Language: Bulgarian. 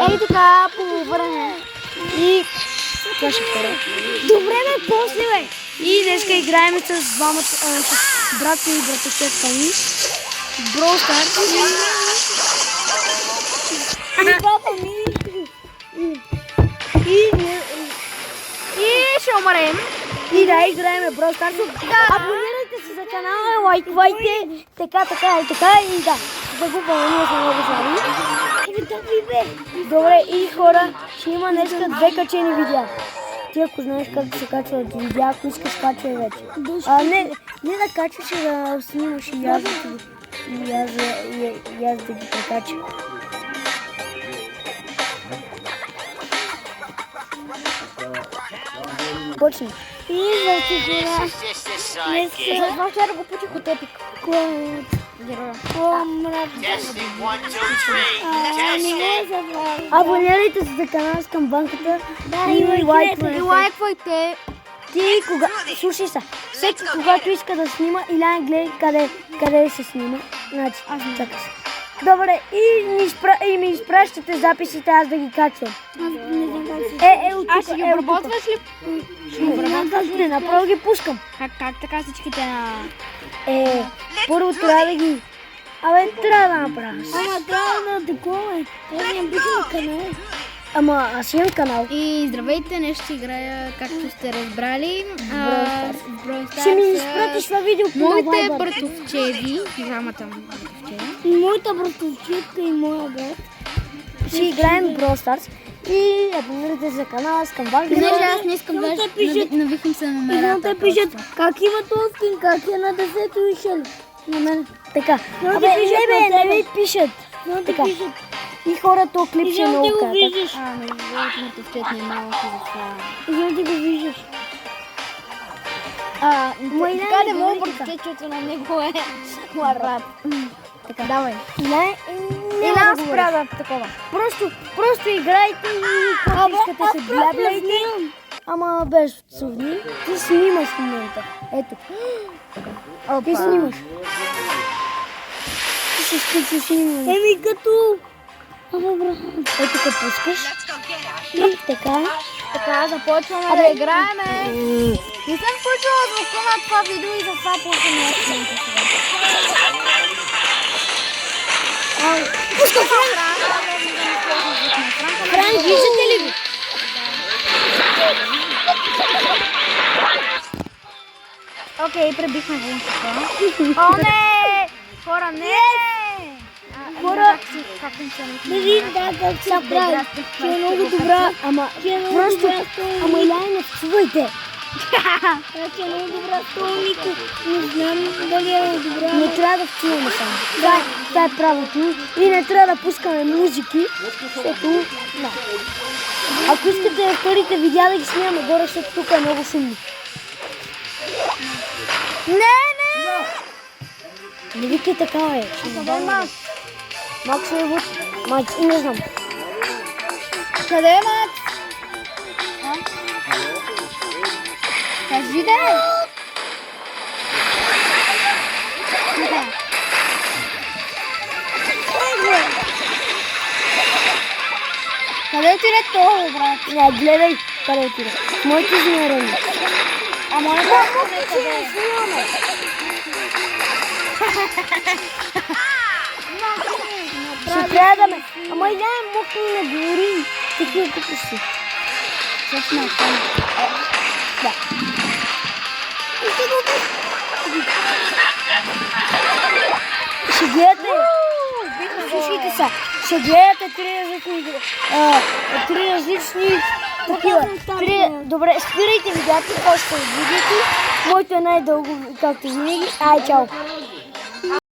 Ей така, по време. И... Това ще втора. Добре, бе, после, бе. И днеска играем с двамата, с брат ми и братовчетка ми. Brawl Stars. И папа ми. И ще умрем. И да, играем Brawl Stars. Абонирайте се за канала, лайквайте. Така и да. Загубваме, ние сме много слаби. Добре, и хора, ще има днеска 2 качени видеа. Ти ако знаеш как се качват видеа, ако искаш качвай вече. Не да качваш, а да снимаш и аз да ги прекача. Почни. И за сигура. За това вчера го пучих от Епик. Абонирайте се за канала с камбанката и лайквайте. Ти слушай са, всеки когато иска да снима, Илян гледай къде се снима. Значи, чакай се. Добре, и ми изпращате записите, аз да ги качвам. Аз ще ги обработваш ли? Не, направо ги пускам. Как така всичките на... Първо трябва да ги... трябва да направя. Ама трябва да такова. Трябва да имам канал. Ама аз имам канал. И здравейте, днес ще играя, както сте разбрали. Ще ми изпратиш това видео по моите братовчеди, двамата братовчеди. Моята братовчетка и моя брат. Ще играем Brawl Stars. И абонирайте се за канала с камбанка. Понеже аз не искам да навихам се на номерата. Те пишат как има този скин, как е на 10-то и шели. На мен. Така. Не ми пишат. Така. И хората клип ще много кратък. Братовчет не е малък и за това. Извън ти го виждаш. Така не мога братовчет, защото на него е рап. Така, давай. Не нас правя такова. Просто играйте и когато искате се бляблейте. Ама без псовни. Ти снимаш в момента. Ето. Ти снимаш. Ти снимаш. Като... Ето като пускаш. И така. Така, започваме да играеме. Не съм включила звука на това видео и затова пускам я снимка сега. Пускам Франк, виждате ли го? Окей, пребихме вълнката. О, не! Хора, не! Хора, как им се как се прави. Ще е много добра. Ама просто, Иляй, не вцувайте. Ще е много добра. Нико. Не знам дали е добра. Не трябва да вцуваме само. Това е правото. И не трябва да пускаме музики, защото... Ако искате вторите видеа да ги снимаме горе, защото тук е много шумно. Не викай така, бе. Къде е Макс? Макс е вот. Макс, и не знам. Къде е Макс? Кажи да! Къде отиде това, брат? Не, гледай къде отиде. Моите измерения. А моята не къде е? Ще трябва да ме... Ама Иляй, мокни не говори. Такива глупости. С махане. Да. Ще гледате... Слушайте са. Ще гледате три различни такива. Добре, спирайте видеото, после видите. Моето е най-дълго, както винаги. Ай, чао!